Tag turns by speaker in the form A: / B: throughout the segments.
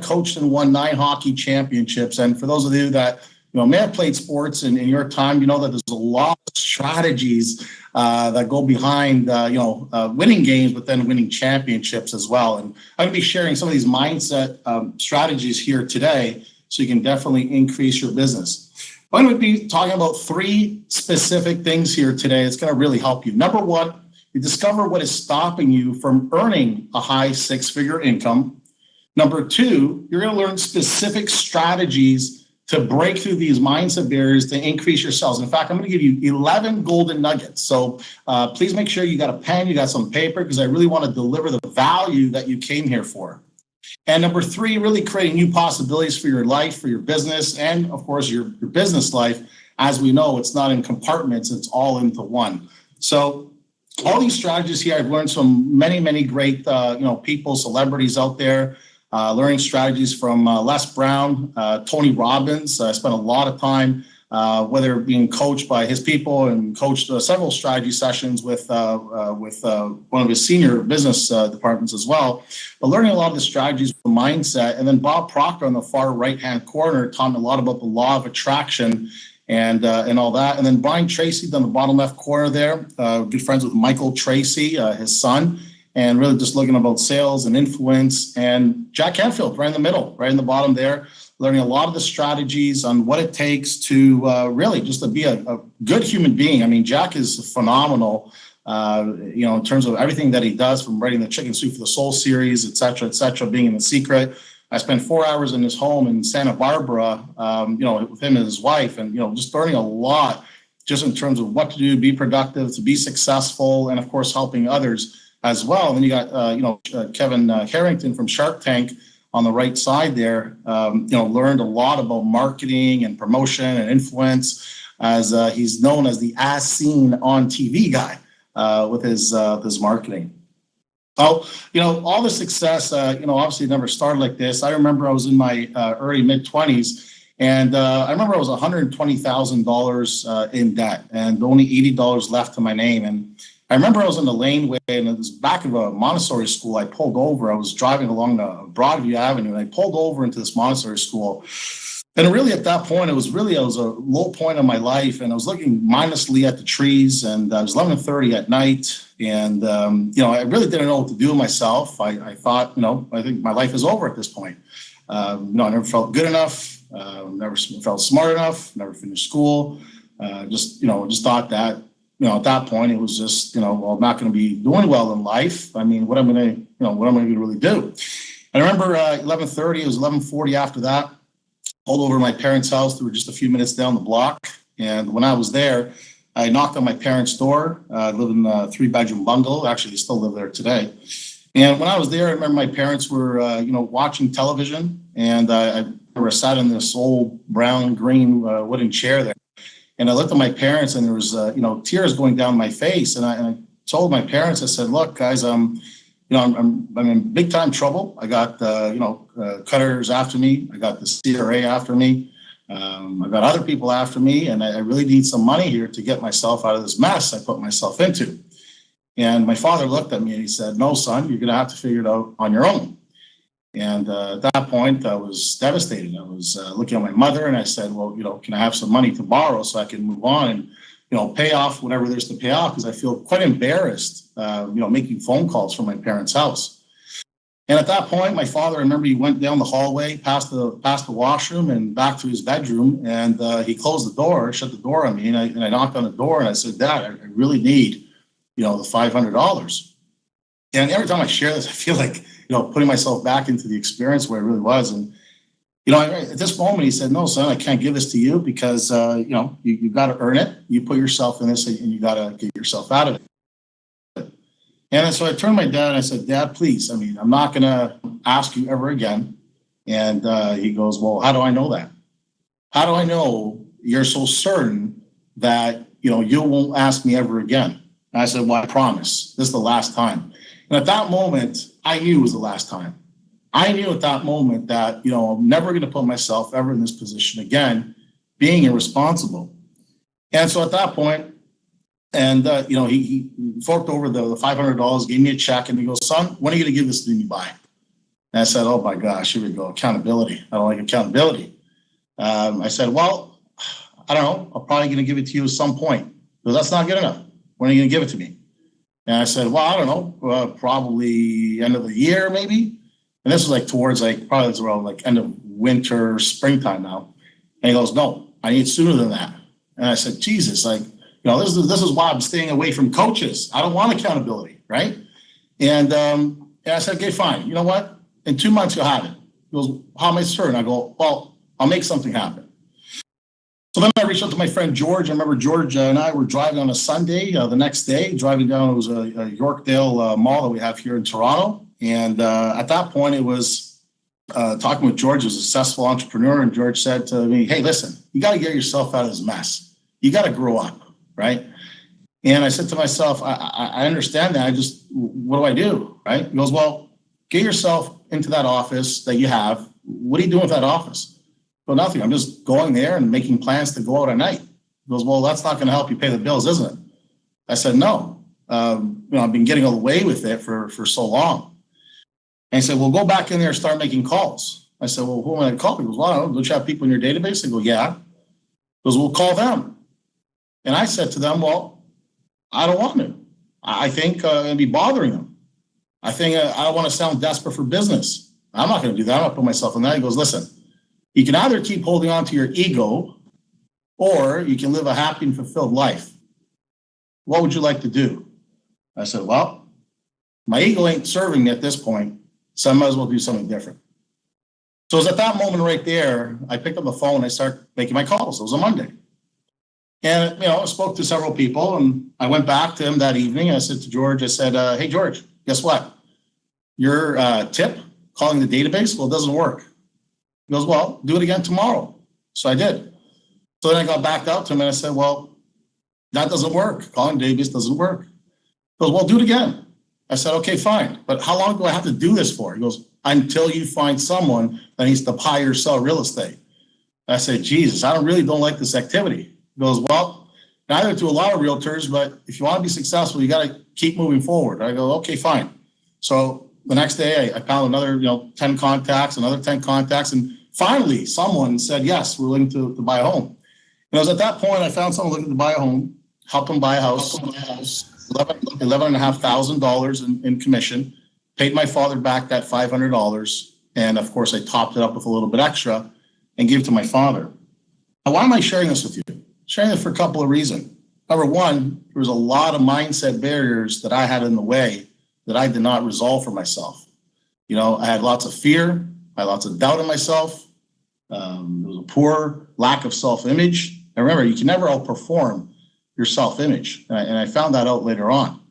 A: coached and won 9 hockey championships. And for those of you that may have played sports in your time, you know that there's a lot of strategies that go behind, winning games, but then winning championships as well. And I'm going to be sharing some of these mindset strategies here today, so you can definitely increase your business. I'm going to be talking about 3 specific things here today. It's going to really help you. Number 1, you discover what is stopping you from earning a high 6-figure income. Number 2, you're going to learn specific strategies to break through these mindset barriers to increase your sales. In fact, I'm going to give you 11 golden nuggets. So please make sure you got a pen, you got some paper, because I really want to deliver the value that you came here for. And number 3, really creating new possibilities for your life, for your business, and of course, your business life. As we know, it's not in compartments, it's all into one. So all these strategies here, I've learned from many, many great people, celebrities out there. Learning strategies from Les Brown, Tony Robbins. I spent a lot of time, whether being coached by his people and coached several strategy sessions with one of his senior business departments as well. But learning a lot of the strategies from mindset. And then Bob Proctor on the far right-hand corner taught me a lot about the law of attraction and all that. And then Brian Tracy on the bottom left corner there, good friends with Michael Tracy, his son. And really just looking about sales and influence, and Jack Canfield right in the middle, right in the bottom there, learning a lot of the strategies on what it takes to really just to be a good human being. I mean, Jack is phenomenal, in terms of everything that he does, from writing the Chicken Soup for the Soul series, et cetera, being in The Secret. I spent 4 hours in his home in Santa Barbara, with him and his wife, and, just learning a lot just in terms of what to do, be productive, to be successful, and of course, helping others as well. And then you got, Kevin Harrington from Shark Tank on the right side there, learned a lot about marketing and promotion and influence, as he's known as the as seen on TV guy with his marketing. Well, all the success, obviously never started like this. I remember I was in my early mid-20s, and I remember I was $120,000 in debt and only $80 left to my name. And I remember I was in the laneway, and it was back of a Montessori school. I pulled over. I was driving along the Broadview Avenue, and I pulled over into this Montessori school. And really, at that point, it was a low point in my life, and I was looking mindlessly at the trees, and it was 11:30 at night, and I really didn't know what to do with myself. I thought, I think my life is over at this point. I never felt good enough, never felt smart enough, never finished school. Just thought that. At that point, it was just, I'm not going to be doing well in life. I mean, what am I going to really do? And I remember 11:30, it was 11:40 after that, pulled over to my parents' house. They were just a few minutes down the block. And when I was there, I knocked on my parents' door. I lived in a 3-bedroom bungalow. Actually, they still live there today. And when I was there, I remember my parents were, watching television. And I sat in this old brown, green wooden chair there. And I looked at my parents, and there was, tears going down my face. And I told my parents, I said, "Look, guys, I'm in big time trouble. I got, cutters after me. I got the CRA after me. I got other people after me, and I really need some money here to get myself out of this mess I put myself into." And my father looked at me and he said, "No, son, you're going to have to figure it out on your own." And at that point, I was devastated. I was looking at my mother, and I said, "Well, can I have some money to borrow so I can move on and, pay off whatever there's to pay off?" Because I feel quite embarrassed, making phone calls from my parents' house. And at that point, my father, I remember he went down the hallway, past the washroom, and back to his bedroom, and he closed the door, shut the door on me, and I knocked on the door, and I said, "Dad, I really need, the $500. And every time I share this, I feel like, putting myself back into the experience where it really was. And, at this moment, he said, "No, son, I can't give this to you because, you've got to earn it. You put yourself in this, and you got to get yourself out of it." And so I turned to my dad and I said, "Dad, please, I'm not going to ask you ever again." And he goes, "Well, how do I know that? How do I know you're so certain that, you won't ask me ever again?" And I said, "Well, I promise. This is the last time." And at that moment, I knew it was the last time. I knew at that moment that, I'm never going to put myself ever in this position again, being irresponsible. And so at that point, and, he forked over the $500, gave me a check, and he goes, "Son, when are you going to give this to me by?" And I said, oh my gosh, here we go. Accountability. I don't like accountability. I said, well, I don't know. I'm probably going to give it to you at some point. Because that's not good enough. When are you going to give it to me? And I said, well, I don't know. Probably end of the year, maybe. And this was like towards probably it's around like end of winter, springtime now. And he goes, no, I need sooner than that. And I said, Jesus, this is why I'm staying away from coaches. I don't want accountability, right? And I said, okay, fine. You know what? In 2 months, you'll have it. He goes, how am I certain? I go, well, I'll make something happen. So then I reached out to my friend George. I remember George and I were driving on a Sunday the next day, driving down. It was a Yorkdale mall that we have here in Toronto. And at that point, it was talking with George, who's a successful entrepreneur. And George said to me, hey, listen, you got to get yourself out of this mess. You got to grow up, right? And I said to myself, I understand that. What do I do, right? He goes, well, get yourself into that office that you have. What are you doing with that office? Well, nothing. I'm just going there and making plans to go out at night. He goes, well, that's not going to help you pay the bills, isn't it? I said, no. I've been getting away with it for so long. And he said, well, go back in there and start making calls. I said, well, who am I going to call? He goes, well, I don't know. Don't you have people in your database? I go, yeah. He goes, well, call them. And I said to them, well, I don't want to. I think I'm going to be bothering them. I think I don't want to sound desperate for business. I'm not going to do that. I'm not going to put myself in that. He goes, listen, you can either keep holding on to your ego or you can live a happy and fulfilled life. What would you like to do? I said, well, my ego ain't serving me at this point, so I might as well do something different. So it was at that moment right there, I picked up the phone and I started making my calls. It was a Monday. And, I spoke to several people and I went back to him that evening. I said to George, I said, hey, George, guess what? Your tip, calling the database, well, it doesn't work. He goes, well, do it again tomorrow. So I did. So then I got back out to him and I said, well, that doesn't work. Calling database doesn't work. He goes, well, do it again. I said, okay, fine. But how long do I have to do this for? He goes, until you find someone that needs to buy or sell real estate. I said, Jesus, I really don't like this activity. He goes, well, neither do a lot of realtors, but if you want to be successful, you got to keep moving forward. I go, okay, fine. So the next day I found another, 10 contacts, another 10 contacts. And finally, someone said, yes, we're looking to buy a home. And it was at that point I found someone looking to buy a home, helped them buy a house, $11,500 in commission, paid my father back that $500. And of course, I topped it up with a little bit extra and gave it to my father. Now, why am I sharing this with you? Sharing it for a couple of reasons. Number one, there was a lot of mindset barriers that I had in the way that I did not resolve for myself. I had lots of fear. I had lots of doubt in myself. There was a poor lack of self-image. And remember, you can never outperform your self-image. And I found that out later on.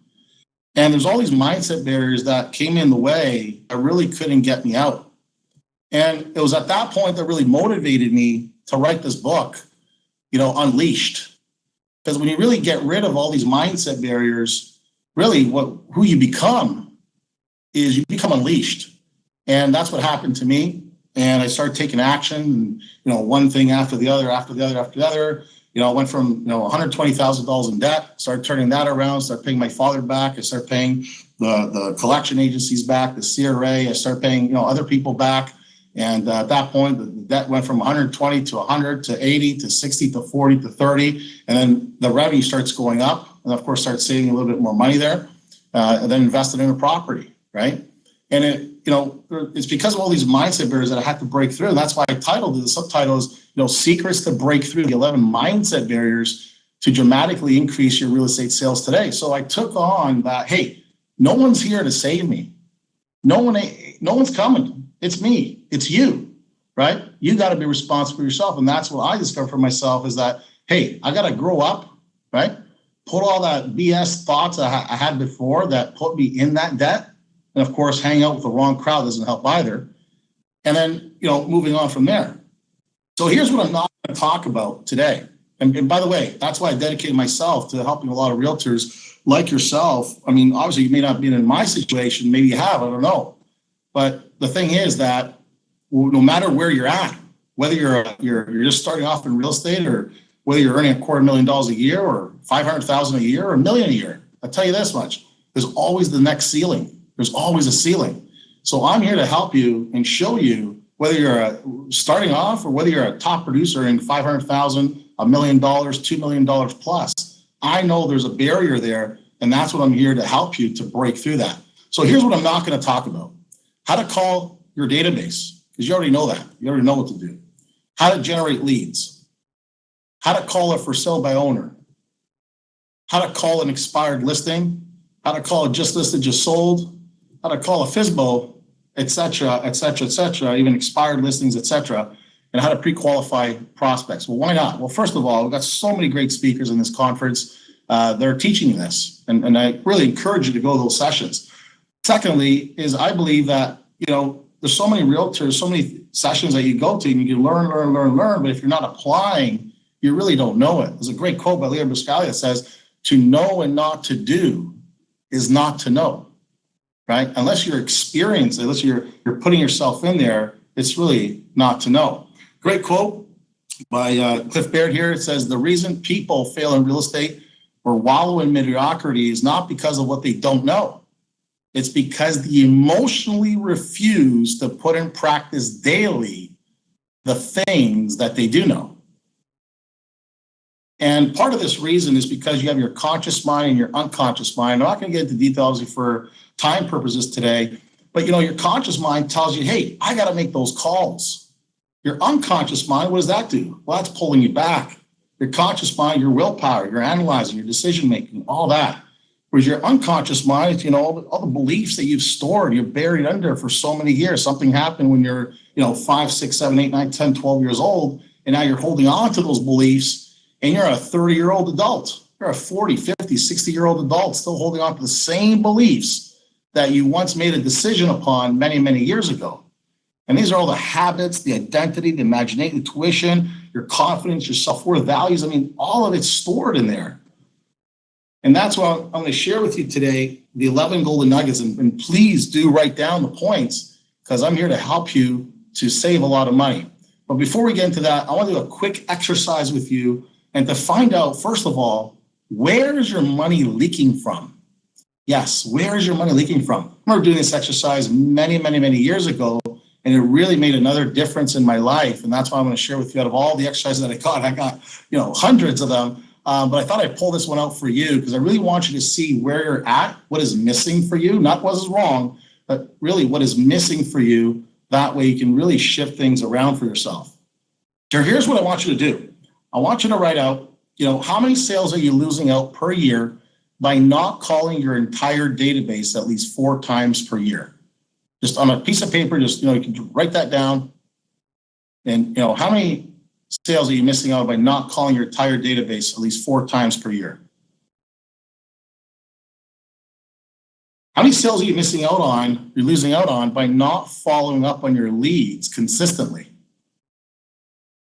A: And there's all these mindset barriers that came in the way that really couldn't get me out. And it was at that point that really motivated me to write this book, Unleashed. Because when you really get rid of all these mindset barriers, really who you become is you become unleashed. And that's what happened to me. And I started taking action, and, one thing after the other. I went from, $120,000 in debt, started turning that around, started paying my father back. I started paying the collection agencies back, the CRA. I started paying, other people back. And at that point, the debt went from 120 to 100 to 80 to 60 to 40 to 30. And then the revenue starts going up. And of course, start saving a little bit more money there. And then invested in a property, right? And it's because of all these mindset barriers that I had to break through. And that's why I titled it, the subtitle is, Secrets to Break Through the 11 Mindset Barriers to Dramatically Increase Your Real Estate Sales Today. So I took on that, hey, no one's here to save me. No one's coming. It's me. It's you, right? You got to be responsible for yourself. And that's what I discovered for myself is that, hey, I got to grow up, right? Put all that BS thoughts I had before that put me in that debt. And of course, hanging out with the wrong crowd doesn't help either. And then, moving on from there. So here's what I'm not going to talk about today. And by the way, that's why I dedicated myself to helping a lot of realtors like yourself. I mean, obviously you may not be in my situation. Maybe you have, I don't know. But the thing is that no matter where you're at, whether you're just starting off in real estate or whether you're earning $250,000 a year or $500,000 a year or $1 million a year, I'll tell you this much, there's always the next ceiling. There's always a ceiling. So I'm here to help you and show you whether you're starting off or whether you're a top producer in 500,000, $1 million, $2 million plus. I know there's a barrier there, and that's what I'm here to help you to break through that. So here's what I'm not going to talk about. How to call your database, because you already know that. You already know what to do. How to generate leads. How to call a for sale by owner. How to call an expired listing. How to call a just listed, just sold. How to call a FSBO, et cetera, even expired listings, et cetera, and how to pre-qualify prospects. Well, why not? Well, first of all, we've got so many great speakers in this conference that are teaching this, and I really encourage you to go to those sessions. Secondly, is I believe that, there's so many realtors, so many sessions that you go to, and you can learn, but if you're not applying, you really don't know it. There's a great quote by Leo Buscaglia that says, to know and not to do is not to know, right? Unless you're experienced, unless you're putting yourself in there, it's really not to know. Great quote by Cliff Baird here. It says, the reason people fail in real estate or wallow in mediocrity is not because of what they don't know. It's because they emotionally refuse to put in practice daily the things that they do know. And part of this reason is because you have your conscious mind and your unconscious mind. I'm not going to get into details for time purposes today, but your conscious mind tells you, hey, I got to make those calls. Your unconscious mind, what does that do? Well, that's pulling you back. Your conscious mind, your willpower, your analyzing, your decision making, all that. Whereas your unconscious mind, all the beliefs that you've stored, you're buried under for so many years. Something happened when you're, 5, 6, 7, 8, 9, 10, 12 years old, and now you're holding on to those beliefs, and you're a 30-year-old adult. You're a 40, 50, 60-year-old adult still holding on to the same beliefs that you once made a decision upon many, many years ago. And these are all the habits, the identity, the imagination, the tuition, your confidence, your self-worth values. I mean, all of it's stored in there. And that's why I'm going to share with you today the 11 golden nuggets. And please do write down the points, because I'm here to help you to save a lot of money. But before we get into that, I want to do a quick exercise with you and to find out, first of all, where is your money leaking from? Yes, where is your money leaking from? I remember doing this exercise many, many, many years ago, and it really made another difference in my life. And that's why I'm going to share with you, out of all the exercises that I got, hundreds of them. But I thought I'd pull this one out for you because I really want you to see where you're at, what is missing for you, not what is wrong, but really what is missing for you. That way you can really shift things around for yourself. So here's what I want you to do. I want you to write out, how many sales are you losing out per year by not calling your entire database at least 4 times per year? Just on a piece of paper, you can write that down. And, how many sales are you missing out by not calling your entire database at least 4 times per year? How many sales are you missing out on, you're losing out on by not following up on your leads consistently?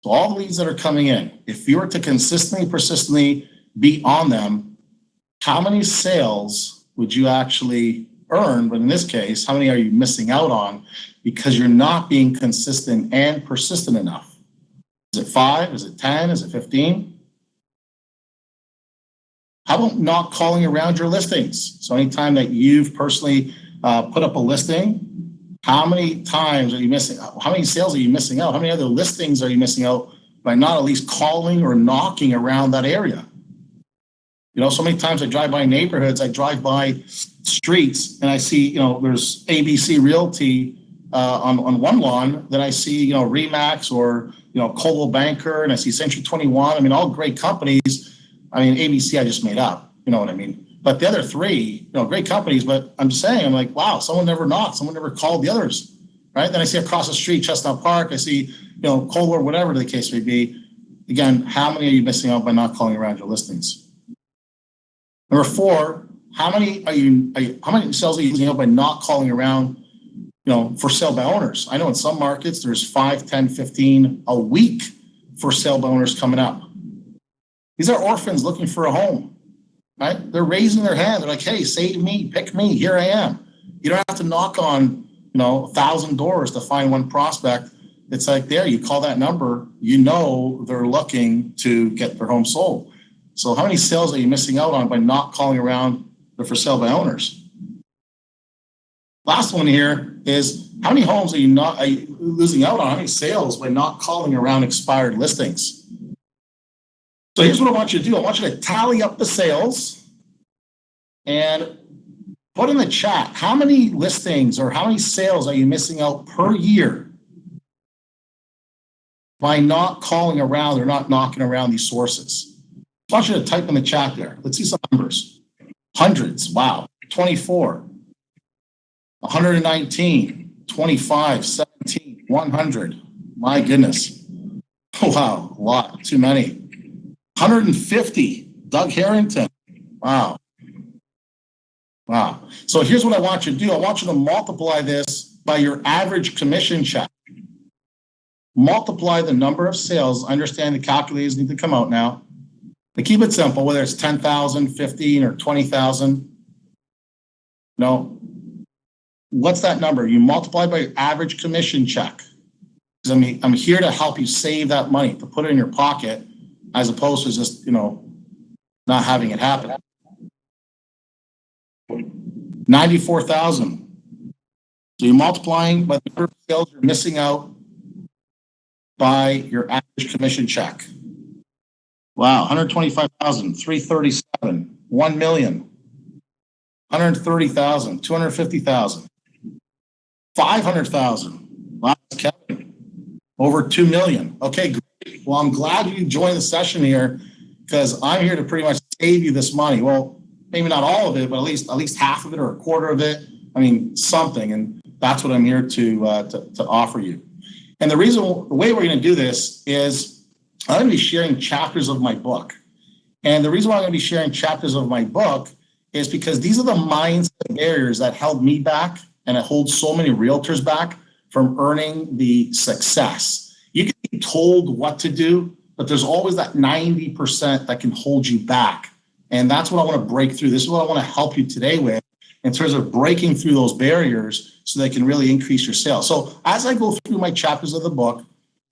A: So all the leads that are coming in, if you were to consistently, persistently be on them, how many sales would you actually earn? But in this case, how many are you missing out on because you're not being consistent and persistent enough? Is it 5? Is it 10? Is it 15? How about not calling around your listings? So anytime that you've personally put up a listing, how many times are you missing? How many sales are you missing out? How many other listings are you missing out by not at least calling or knocking around that area? So many times I drive by neighborhoods, I drive by streets, and I see, there's ABC Realty on one lawn. Then I see, Remax or, Coldwell Banker, and I see Century 21. I mean, all great companies. I mean, ABC I just made up, you know what I mean? But the other 3, great companies, but I'm saying, I'm like, wow, someone never knocked, someone never called the others, right? Then I see across the street, Chestnut Park, I see, Coldwell, whatever the case may be. Again, how many are you missing out by not calling around your listings? Number 4, how many sales are you losing out by not calling around, for sale by owners? I know in some markets there's 5, 10, 15 a week for sale by owners coming up. These are orphans looking for a home, right? They're raising their hand. They're like, hey, save me, pick me, here I am. You don't have to knock on, 1,000 doors to find one prospect. It's like there, you call that number, they're looking to get their home sold. So how many sales are you missing out on by not calling around the for sale by owners? Last one here is how many homes are you losing out on? How many sales by not calling around expired listings? So here's what I want you to do. I want you to tally up the sales and put in the chat, how many listings or how many sales are you missing out per year by not calling around or not knocking around these sources? I want you to type in the chat there. Let's see some numbers. Hundreds, wow. 24, 119, 25, 17, 100. My goodness. Oh, wow, a lot, too many. 150, Doug Harrington. Wow. Wow. So here's what I want you to do. I want you to multiply this by your average commission check. Multiply the number of sales. I understand the calculators need to come out now. But keep it simple, whether it's 10,000, 15, or 20,000. No. What's that number? You multiply by your average commission check. Because I'm here to help you save that money, to put it in your pocket, as opposed to just, not having it happen. 94,000. So you're multiplying by the number of sales you're missing out by your average commission check. Wow, 125,000, 337, 1 million, 130,000, 250,000, 500,000. Wow, Kevin, over 2 million. Okay, great. Well, I'm glad you joined the session here because I'm here to pretty much save you this money. Well, maybe not all of it, but at least half of it or a quarter of it. I mean, something, and that's what I'm here to offer you. And the way we're going to do this is I'm going to be sharing chapters of my book. And the reason why I'm going to be sharing chapters of my book is because these are the mindset barriers that held me back and it holds so many realtors back from earning the success. You can be told what to do, but there's always that 90% that can hold you back. And that's what I want to break through. This is what I want to help you today with in terms of breaking through those barriers so they can really increase your sales. So as I go through my chapters of the book,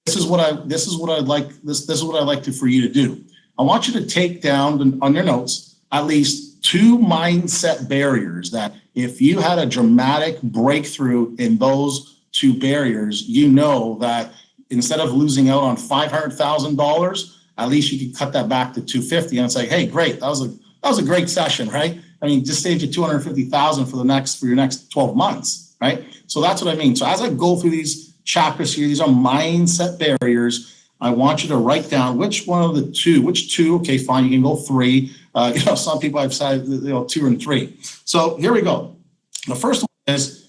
A: this is what I'd like for you to do. I want you to take down on your notes at least 2 mindset barriers that if you had a dramatic breakthrough in those 2 barriers, you know that instead of losing out on $500,000, at least you can cut that back to $250 and say, hey, great, that was a great session, right? I mean, just saved you $250,000 for your next 12 months, right? So that's what I mean. So as I go through these chapters here, these are mindset barriers. I want you to write down which two, okay, fine, you can go 3. Some people have said, 2 and 3. So here we go. The first one is,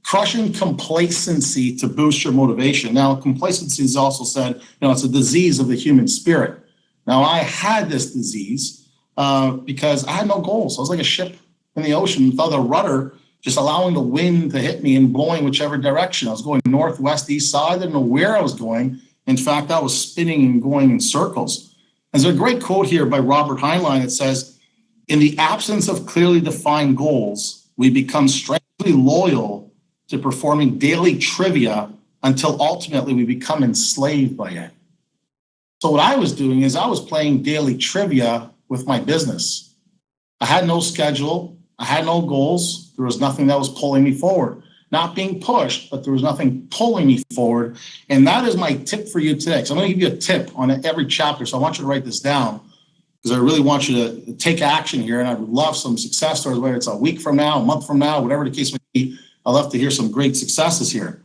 A: crushing complacency to boost your motivation. Now, complacency is also said, it's a disease of the human spirit. Now, I had this disease because I had no goals. I was like a ship in the ocean without a rudder, just allowing the wind to hit me and blowing whichever direction. I was going north, west, east side. I didn't know where I was going. In fact, I was spinning and going in circles. And there's a great quote here by Robert Heinlein that says, in the absence of clearly defined goals, we become strangely loyal to performing daily trivia until ultimately we become enslaved by it. So what I was doing is I was playing daily trivia with my business. I had no schedule. I had no goals. There was nothing that was pulling me forward. Not being pushed, but there was nothing pulling me forward. And that is my tip for you today. So I'm going to give you a tip on every chapter. So I want you to write this down because I really want you to take action here. And I would love some success stories, whether it's a week from now, a month from now, whatever the case may be. I'd love to hear some great successes here.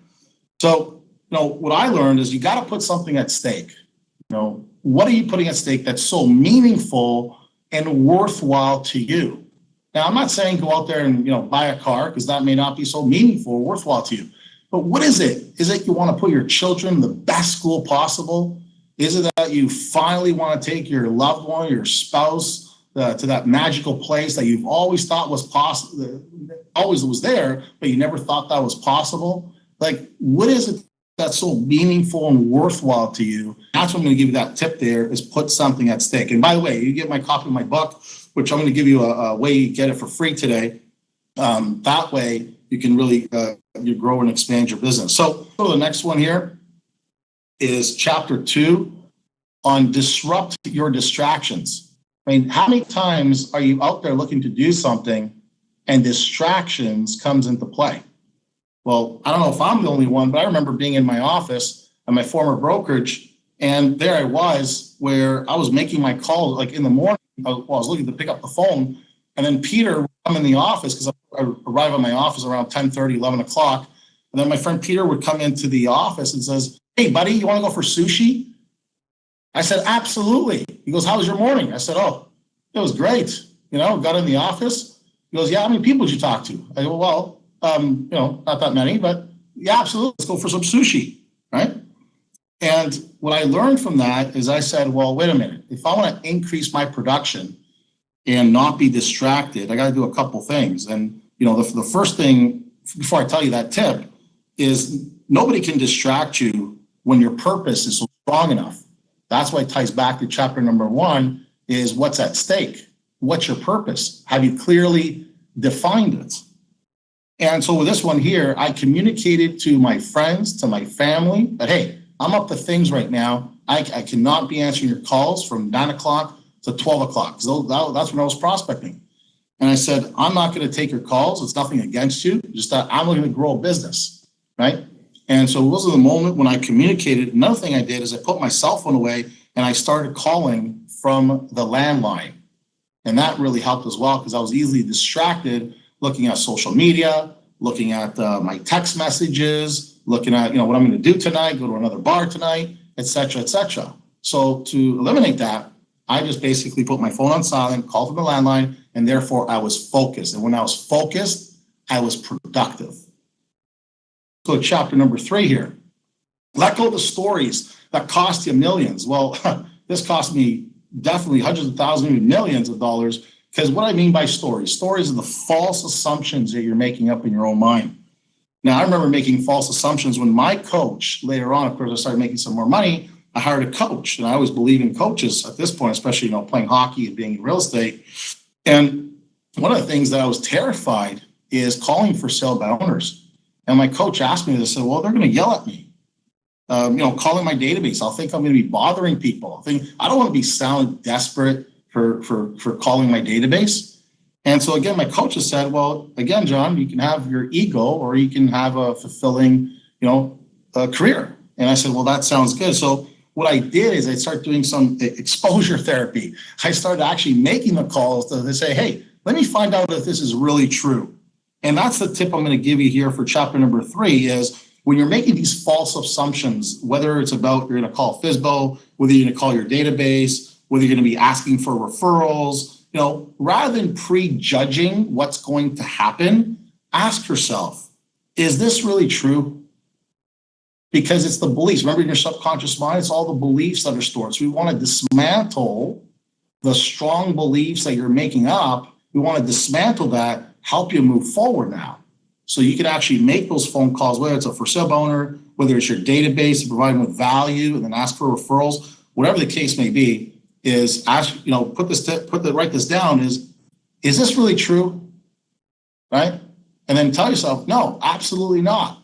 A: So, what I learned is you got to put something at stake. What are you putting at stake that's so meaningful and worthwhile to you? Now, I'm not saying go out there and, buy a car because that may not be so meaningful or worthwhile to you. But what is it? Is it you want to put your children in the best school possible? Is it that you finally want to take your loved one, your spouse, to that magical place that you've always thought was possible, always was there, but you never thought that was possible? Like, what is it that's so meaningful and worthwhile to you? That's what I'm going to give you that tip there is put something at stake. And by the way, you get my copy of my book, which I'm going to give you a way you get it for free today. That way you can really you grow and expand your business. So the next one here is chapter 2 on disrupt your distractions. I mean, how many times are you out there looking to do something and distractions comes into play. Well, I don't know if I'm the only one, but I remember being in my office at my former brokerage, and there I was where I was making my call like in the morning. I was looking to pick up the phone, and then Peter would come in the office because I arrive at my office around 10:30, 11 o'clock. And then my friend Peter would come into the office and says, "Hey, buddy, you want to go for sushi?" I said, "Absolutely." He goes, "How was your morning?" I said, "Oh, it was great. Got in the office." He goes, "Yeah, how many people did you talk to?" I go, "Well, not that many, but yeah, absolutely. Let's go for some sushi." Right. And what I learned from that is I said, well, wait a minute. If I want to increase my production and not be distracted, I got to do a couple things. And, the first thing, before I tell you that tip, is nobody can distract you when your purpose is strong enough. That's why it ties back to chapter number 1 is what's at stake. What's your purpose? Have you clearly defined it? And so with this one here, I communicated to my friends, to my family that, hey, I'm up to things right now. I cannot be answering your calls from 9 o'clock to 12 o'clock. So that's when I was prospecting. And I said, I'm not going to take your calls. It's nothing against you. Just that I'm looking to grow a business, right? And so it was the moment when I communicated. Another thing I did is I put my cell phone away and I started calling from the landline. And that really helped as well because I was easily distracted looking at social media, looking at my text messages, looking at what I'm going to do tonight, go to another bar tonight, et cetera, et cetera. So to eliminate that, I just basically put my phone on silent, called from the landline, and therefore I was focused. And when I was focused, I was productive. So chapter number 3 here. Let go of the stories that cost you millions. Well, this cost me definitely hundreds of thousands, maybe millions of dollars. Because what I mean by stories are the false assumptions that you're making up in your own mind. Now, I remember making false assumptions when my coach, later on, of course, I started making some more money. I hired a coach, and I always believe in coaches at this point, especially, playing hockey and being in real estate. And one of the things that I was terrified is calling for sale by owners. And my coach asked me this, said, well, they're going to yell at me. Calling my database. I'll think I'm going to be bothering people. I don't want to be sound desperate for calling my database. And so again, my coach has said, well, again, John, you can have your ego or you can have a fulfilling, career. And I said, well, that sounds good. So what I did is I started doing some exposure therapy. I started actually making the calls to say, hey, let me find out if this is really true. And that's the tip I'm going to give you here for chapter number 3 is when you're making these false assumptions, whether it's about you're going to call FSBO, whether you're going to call your database, whether you're going to be asking for referrals, rather than prejudging what's going to happen, ask yourself, is this really true? Because it's the beliefs. Remember, in your subconscious mind, it's all the beliefs that are stored. So we want to dismantle the strong beliefs that you're making up. We want to dismantle that, help you move forward now. So you can actually make those phone calls, whether it's a for sale owner, whether it's your database, provide them with value, and then ask for referrals, whatever the case may be, is ask, write this down, is this really true? Right? And then tell yourself, no, absolutely not.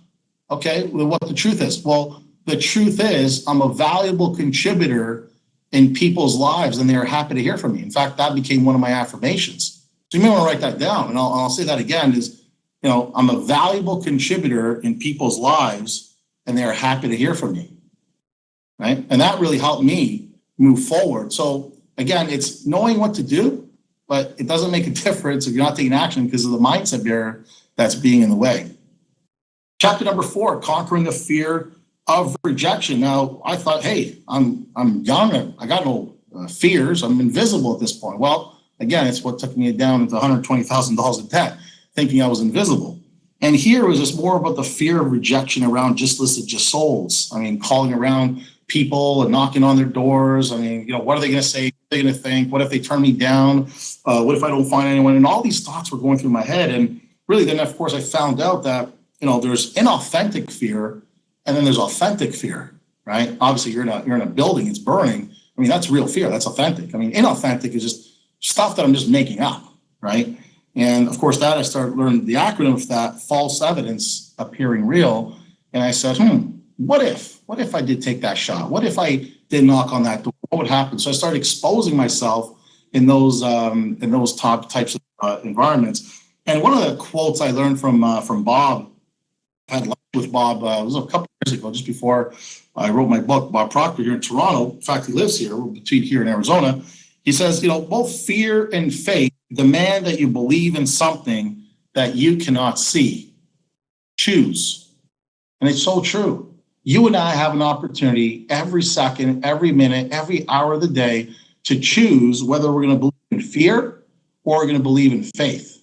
A: Okay, well, what the truth is? Well, the truth is I'm a valuable contributor in people's lives and they're happy to hear from me. In fact, that became one of my affirmations. So you may want to write that down. And I'll say that again is, I'm a valuable contributor in people's lives and they're happy to hear from me. Right? And that really helped me move forward. So again, it's knowing what to do, but it doesn't make a difference if you're not taking action because of the mindset barrier that's being in the way. Chapter number 4, conquering the fear of rejection. Now, I thought, hey, I'm young. I got no fears. I'm invisible at this point. Well, again, it's what took me down into $120,000 in debt, thinking I was invisible. And here was just more about the fear of rejection around just souls. I mean, calling around people and knocking on their doors. I mean, what are they going to say? What are they going to think? What if they turn me down? What if I don't find anyone? And all these thoughts were going through my head. And really, then, of course, I found out that, there's inauthentic fear and then there's authentic fear, right? Obviously, you're in a building, it's burning. I mean, that's real fear. That's authentic. I mean, inauthentic is just stuff that I'm just making up, right? And of course, that I started learning the acronym of that, false evidence appearing real. And I said, what if I did take that shot? What if I did knock on that door? What would happen? So I started exposing myself in those top types of environments. And one of the quotes I learned from Bob, I had lunch with Bob, it was a couple of years ago, just before I wrote my book, Bob Proctor here in Toronto. In fact, he lives here, we're between here in Arizona. He says, both fear and faith demand that you believe in something that you cannot see. Choose. And it's so true. You and I have an opportunity every second, every minute, every hour of the day to choose whether we're going to believe in fear or we're going to believe in faith.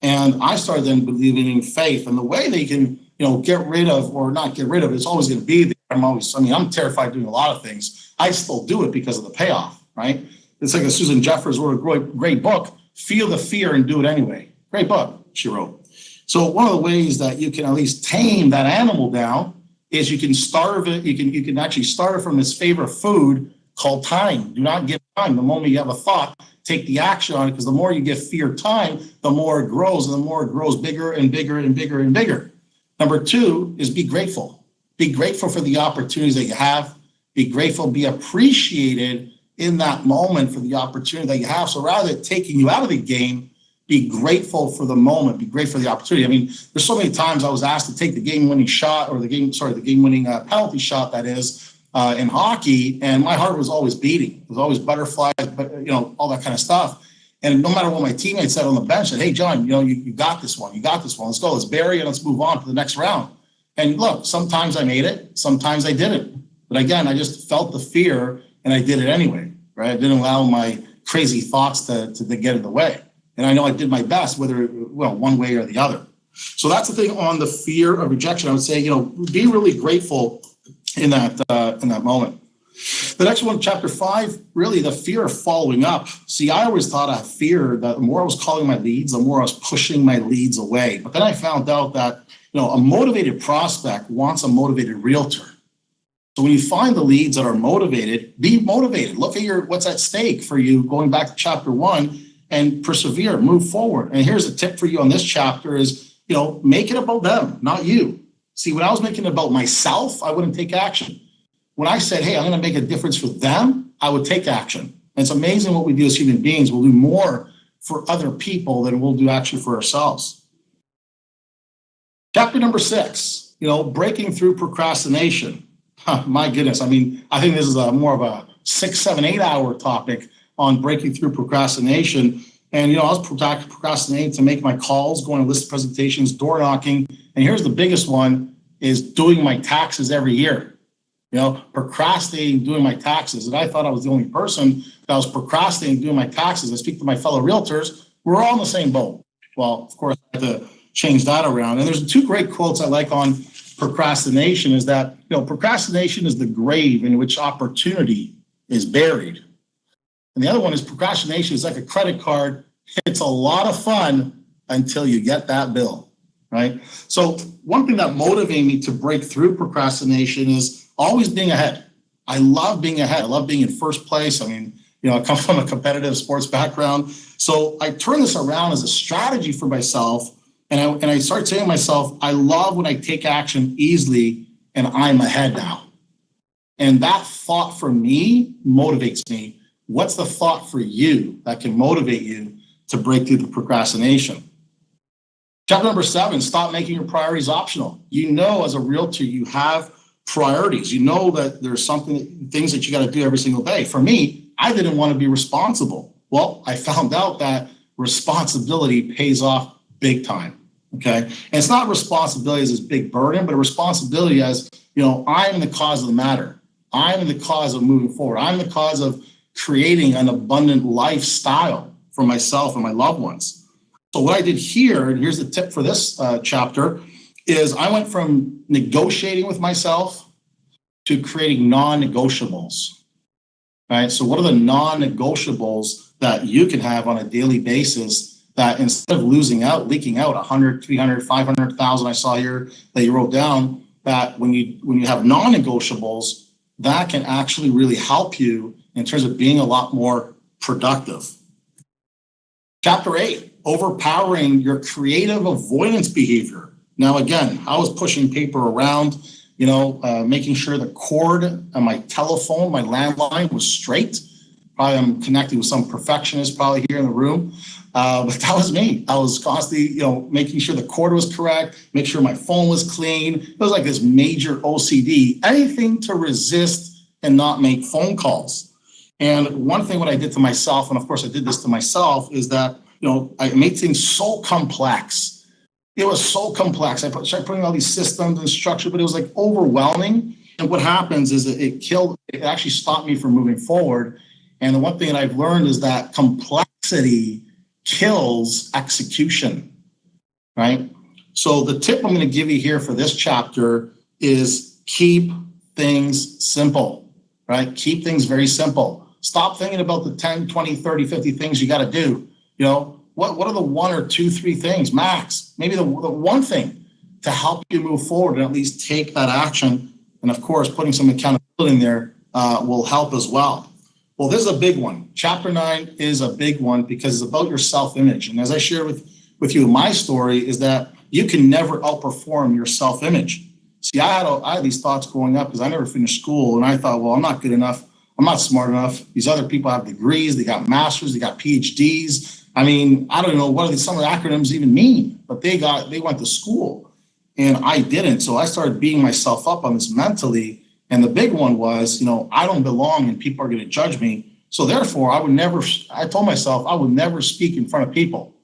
A: And I started then believing in faith, and the way they can, get rid of or not get rid of it, it's always going to be there. I'm terrified doing a lot of things. I still do it because of the payoff, right? It's like Susan Jeffers wrote a great book, Feel the Fear and Do It Anyway. Great book she wrote. So one of the ways that you can at least tame that animal down is you can starve it. You can actually starve it from its favorite food called time. Do not give time. The moment you have a thought, take the action on it, because the more you give fear time, the more it grows, and the more it grows bigger and bigger and bigger and bigger. Number two is be grateful. Be grateful for the opportunities that you have. Be grateful, be appreciated in that moment for the opportunity that you have. So rather than taking you out of the game, be grateful for the moment, be grateful for the opportunity. I mean, there's so many times I was asked to take the game-winning shot, or the game-winning penalty shot, that is, in hockey, and my heart was always beating. It was always butterflies, but all that kind of stuff. And no matter what my teammates said on the bench, said, "Hey, John, you got this one. You got this one. Let's go. Let's bury it. Let's move on to the next round." And look, sometimes I made it, sometimes I didn't. But again, I just felt the fear, and I did it anyway. Right? I didn't allow my crazy thoughts to get in the way. And I know I did my best, whether, one way or the other. So that's the thing on the fear of rejection. I would say, be really grateful in that moment. The next one, chapter 5, really the fear of following up. See, I always thought I feared that the more I was calling my leads, the more I was pushing my leads away. But then I found out that, a motivated prospect wants a motivated realtor. So when you find the leads that are motivated, be motivated. Look at what's at stake for you, going back to chapter 1, and persevere, move forward. And here's a tip for you on this chapter is, make it about them, not you. See, when I was making it about myself, I wouldn't take action. When I said, hey, I'm going to make a difference for them, I would take action. And it's amazing what we do as human beings. We'll do more for other people than we'll do actually for ourselves. Chapter number 6, breaking through procrastination. My goodness. I mean, I think this is more of a 6, 7, 8 hour topic on breaking through procrastination. And, I was procrastinating to make my calls, going to list presentations, door knocking. And here's the biggest one, is doing my taxes every year. Procrastinating doing my taxes. And I thought I was the only person that was procrastinating doing my taxes. I speak to my fellow realtors. We're all in the same boat. Well, of course, I had to change that around. And there's 2 great quotes I like on procrastination, is that, procrastination is the grave in which opportunity is buried. And the other one is procrastination is like a credit card. It's a lot of fun until you get that bill, right? So one thing that motivated me to break through procrastination is always being ahead. I love being ahead. I love being in first place. I mean, I come from a competitive sports background. So I turn this around as a strategy for myself. And I start saying to myself, I love when I take action easily and I'm ahead now. And that thought for me motivates me. What's the thought for you that can motivate you to break through the procrastination? Chapter number 7, stop making your priorities optional. As a realtor, you have priorities. That there's things that you got to do every single day. For me, I didn't want to be responsible. Well, I found out that responsibility pays off big time. Okay. And it's not responsibility as this big burden, but a responsibility as, I'm the cause of the matter. I'm the cause of moving forward. I'm the cause of creating an abundant lifestyle for myself and my loved ones. So what I did here, and here's the tip for this chapter, is I went from negotiating with myself to creating non-negotiables. Right? So what are the non-negotiables that you can have on a daily basis that instead of leaking out 100, 300, 500,000 I saw here that you wrote down, that when you have non-negotiables, that can actually really help you in terms of being a lot more productive. Chapter 8, overpowering your creative avoidance behavior. Now, again, I was pushing paper around, making sure the cord on my telephone, my landline was straight. Probably I'm connecting with some perfectionist probably here in the room. But that was me. I was constantly, making sure the cord was correct, make sure my phone was clean. It was like this major OCD, anything to resist and not make phone calls. And one thing what I did to myself, and of course I did this to myself, is that, I made things so complex. It was so complex. I started putting all these systems and structure, but it was like overwhelming. And what happens is it actually stopped me from moving forward. And the one thing that I've learned is that complexity kills execution, right? So the tip I'm going to give you here for this chapter is keep things simple, right? Keep things very simple. Stop thinking about the 10, 20, 30, 50 things you got to do. What are the 1 or 2, 3 things max? Maybe the one thing to help you move forward and at least take that action. And of course, putting some accountability in there will help as well. Well, this is a big one. Chapter 9 is a big one because it's about your self-image. And as I shared with you, my story is that you can never outperform your self-image. See, I had these thoughts growing up because I never finished school. And I thought, well, I'm not good enough. I'm not smart enough. These other people have degrees. They got masters. They got PhDs. I mean, I don't know what some of the acronyms even mean, but they went to school and I didn't. So I started beating myself up on this mentally. And the big one was, I don't belong and people are going to judge me. So therefore, I told myself I would never speak in front of people.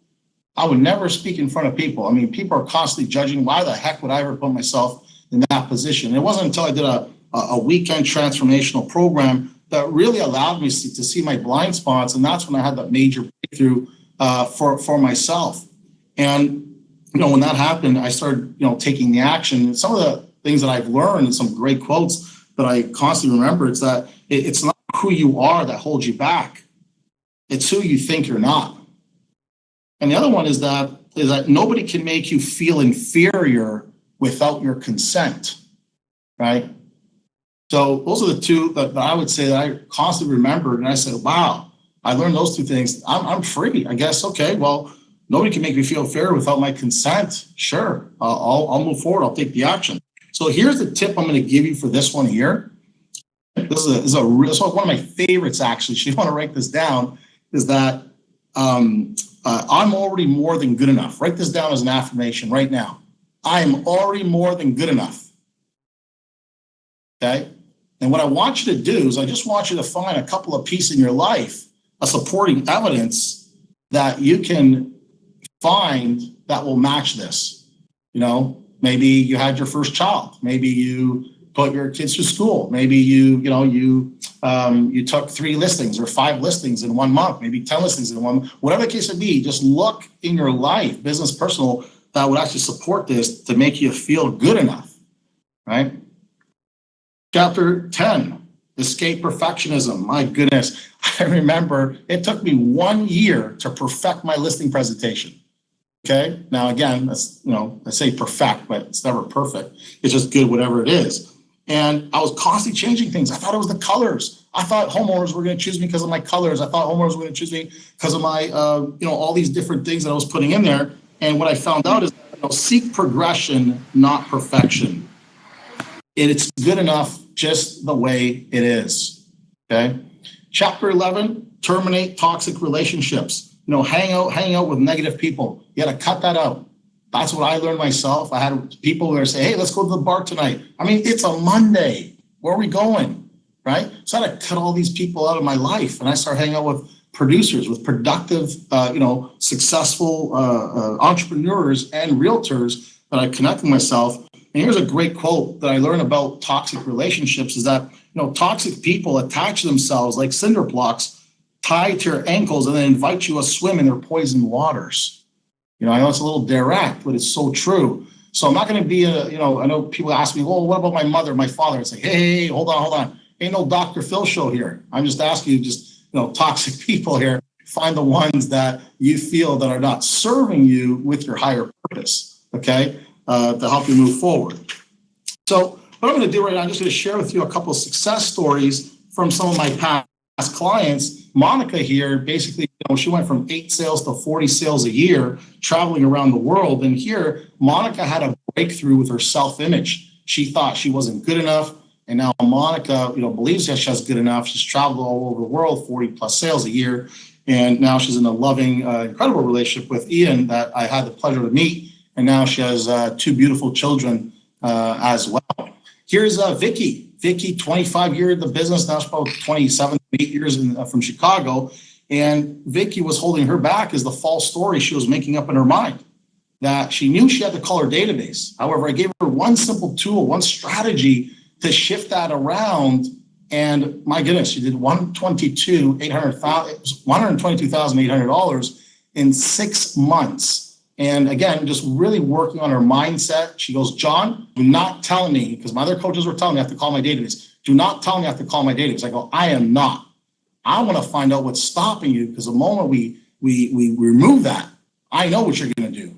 A: I would never speak in front of people. I mean, people are constantly judging. Why the heck would I ever put myself in that position? It wasn't until I did a weekend transformational program that really allowed me to see my blind spots. And that's when I had that major breakthrough for myself. And, when that happened, I started, taking the action. Some of the things that I've learned and some great quotes that I constantly remember, it's that it's not who you are that holds you back. It's who you think you're not. And the other one is that nobody can make you feel inferior without your consent, right? So those are the two that I would say that I constantly remembered. And I said, wow, I learned those 2 things. I'm free, I guess. Okay, well, nobody can make me feel fair without my consent. Sure, I'll move forward. I'll take the action. So here's the tip I'm going to give you for this one here. This is one of my favorites, actually. So you want to write this down, is that I'm already more than good enough. Write this down as an affirmation right now. I am already more than good enough. Okay? And what I want you to do is I just want you to find a couple of pieces in your life, a supporting evidence that you can find that will match this. Maybe you had your first child. Maybe you put your kids through school. Maybe you took 3 listings or 5 listings in 1 month, maybe 10 listings in 1 month, whatever the case may be. Just look in your life, business, personal, that would actually support this to make you feel good enough, right? Chapter 10, escape perfectionism. My goodness, I remember it took me 1 year to perfect my listing presentation. Okay. Now, again, that's, I say perfect, but it's never perfect. It's just good, whatever it is. And I was constantly changing things. I thought it was the colors. I thought homeowners were going to choose me because of my colors. I thought homeowners were going to choose me because of my, all these different things that I was putting in there. And what I found out is, seek progression, not perfection. It's good enough just the way it is. Okay. Chapter 11, terminate toxic relationships. Hang out with negative people. You got to cut that out. That's what I learned myself. I had people who would say, hey, let's go to the bar tonight. I mean, it's a Monday. Where are we going? Right? So I had to cut all these people out of my life. And I started hanging out with producers, with productive, successful entrepreneurs and realtors that I connected myself. And here's a great quote that I learned about toxic relationships is that, toxic people attach themselves like cinder blocks tied to your ankles and then invite you to swim in their poisoned waters. I know it's a little direct, but it's so true. So I'm not going to be I know people ask me, well, what about my mother, my father? It's like, hey, hold on. Ain't no Dr. Phil show here. I'm just asking you, toxic people here. Find the ones that you feel that are not serving you with your higher purpose, okay, to help you move forward. So what I'm going to do right now, I'm just going to share with you a couple of success stories from some of my past clients. Monica here, basically, she went from 8 sales to 40 sales a year, traveling around the world. And here, Monica had a breakthrough with her self-image. She thought she wasn't good enough. And now Monica, believes that she has good enough. She's traveled all over the world, 40 plus sales a year. And now she's in a loving, incredible relationship with Ian that I had the pleasure to meet. And now she has two beautiful children as well. Here's Vicky. Vicky, 25 years in the business. Now she's about 27, 8 years from Chicago. And Vicky was holding her back as the false story she was making up in her mind, that she knew she had to call her database. However, I gave her one simple tool, one strategy to shift that around. And my goodness, she did $122,800 in 6 months. And again, just really working on her mindset. She goes, John, do not tell me, because my other coaches were telling me I have to call my database. Do not tell me I have to call my database. I go, I am not. I want to find out what's stopping you, because the moment we remove that, I know what you're going to do.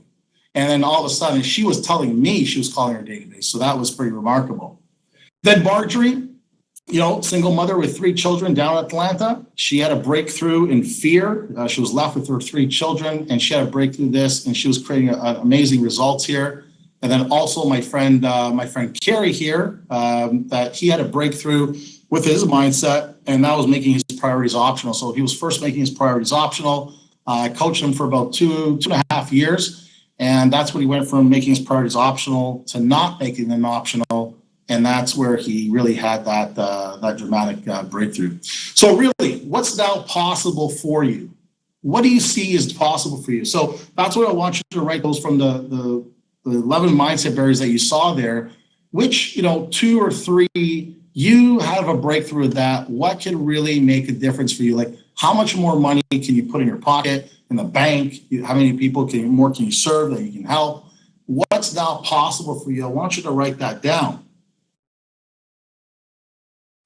A: And then all of a sudden, she was telling me she was calling her database. So that was pretty remarkable. Then Marjorie, single mother with 3 children down in Atlanta. She had a breakthrough in fear. She was left with her 3 children, and she had a breakthrough this, and she was creating amazing results here. And then also my friend Carrie here, that he had a breakthrough with his mindset, and that was making his priorities optional. So he was first making his priorities optional. I coached him for about 2.5 years. And that's when he went from making his priorities optional to not making them optional. And that's where he really had that dramatic breakthrough. So really, what's now possible for you? What do you see is possible for you? So that's what I want you to write those from the 11 mindset barriers that you saw there. Which, 2 or 3, you have a breakthrough with that. What can really make a difference for you? Like, how much more money can you put in your pocket, in the bank? How many people can you serve that you can help? What's now possible for you? I want you to write that down.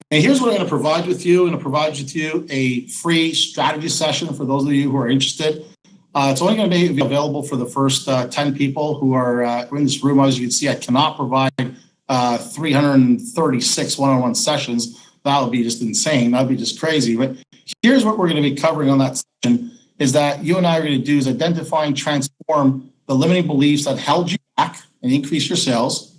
A: And here's what I'm going to provide with you. I'm going to provide with you a free strategy session for those of you who are interested. It's only going to be available for the first 10 people who are in this room. As you can see, I cannot provide 336 one-on-one sessions. That would be just insane. That would be just crazy. But here's what we're going to be covering on that session is that you and I are going to do is identify and transform the limiting beliefs that held you back and increase your sales.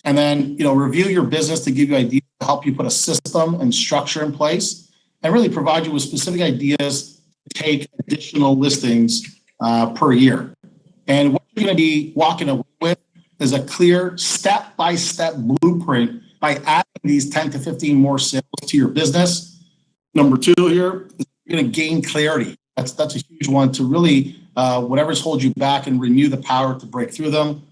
A: And then, review your business to give you ideas to help you put a system and structure in place and really provide you with specific ideas to take additional listings per year. And what you're going to be walking away with is a clear step-by-step blueprint by adding these 10 to 15 more sales to your business. Number 2 here is you're going to gain clarity. That's a huge one to really, whatever's holding you back, and renew the power to break through them.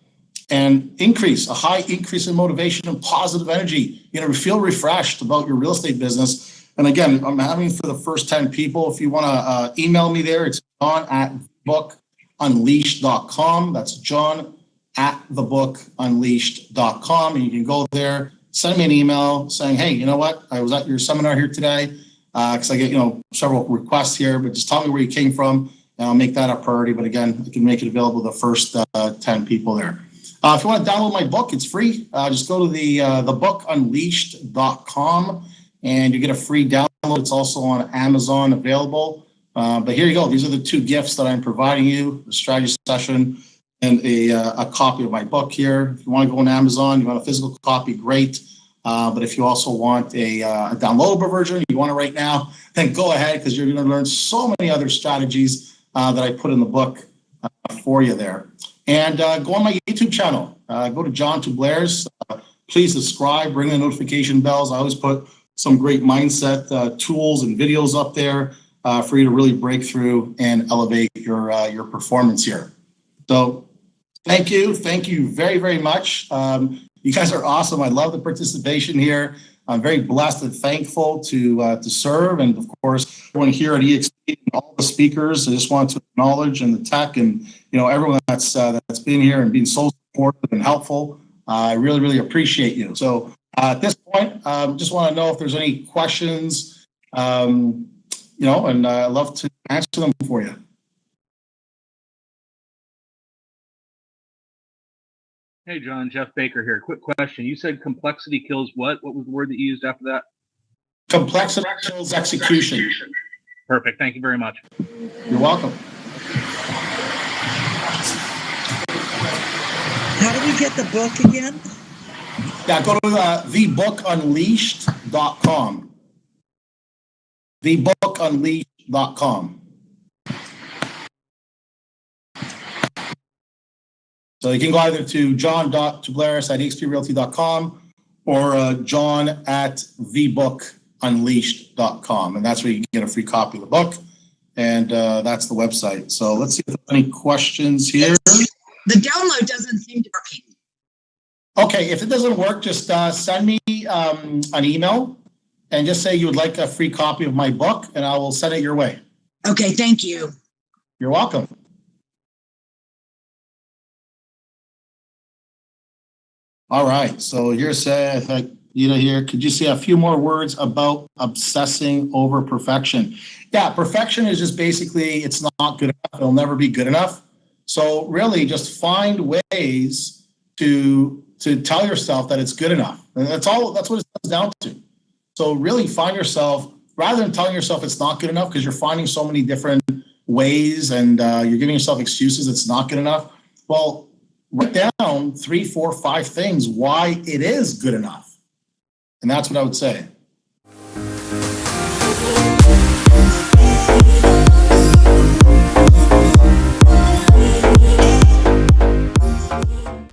A: And a high increase in motivation and positive energy. Feel refreshed about your real estate business. And again, I'm having for the first 10 people, if you want to email me there, it's john@thebookunleashed.com. That's john@thebookunleashed.com. And you can go there, send me an email saying, hey, you know what? I was at your seminar here today because I get, several requests here, but just tell me where you came from and I'll make that a priority. But again, I can make it available to the first 10 people there. If you want to download my book, it's free. Just go to thebookunleashed.com and you get a free download. It's also on Amazon available. But here you go. These are the 2 gifts that I'm providing you, the strategy session and a copy of my book here. If you want to go on Amazon, you want a physical copy, great. But if you also want a downloadable version, you want it right now, then go ahead, because you're going to learn so many other strategies that I put in the book for you there. And go on my YouTube channel. Go to John Toublaris. Please subscribe, ring the notification bells. I always put some great mindset tools and videos up there for you to really break through and elevate your performance here. So thank you very, very much. You guys are awesome. I love the participation here. I'm very blessed and thankful to serve, and of course, everyone here at EXP and all the speakers. I just want to acknowledge and the tech and everyone that's been here and been so supportive and helpful. I really, really appreciate you. So at this point, just want to know if there's any questions, and I'd love to answer them for you.
B: Hey, John, Jeff Baker here. Quick question. You said complexity kills what? What was the word that you used after that?
A: Complexity kills execution.
B: Perfect. Thank you very much.
A: You're welcome.
C: How do we get the book again?
A: Yeah, go to thebookunleashed.com. Thebookunleashed.com. So you can go either to john.toublaris@exprealty.com or john@thebookunleashed.com. And that's where you can get a free copy of the book. And that's the website. So let's see if there's any questions here.
C: The download doesn't seem to be working.
A: Okay, if it doesn't work, just send me an email and just say you would like a free copy of my book, and I will send it your way.
C: Okay, thank you.
A: You're welcome. All right, so here's here. Could you say a few more words about obsessing over perfection? Yeah, perfection is just basically it's not good enough. It'll never be good enough. So really, just find ways to tell yourself that it's good enough, and that's all. That's what it comes down to. So really, find yourself rather than telling yourself it's not good enough because you're finding so many different ways and you're giving yourself excuses. It's not good enough. Well, write down 3, 4, 5 things why it is good enough. And that's what I would say.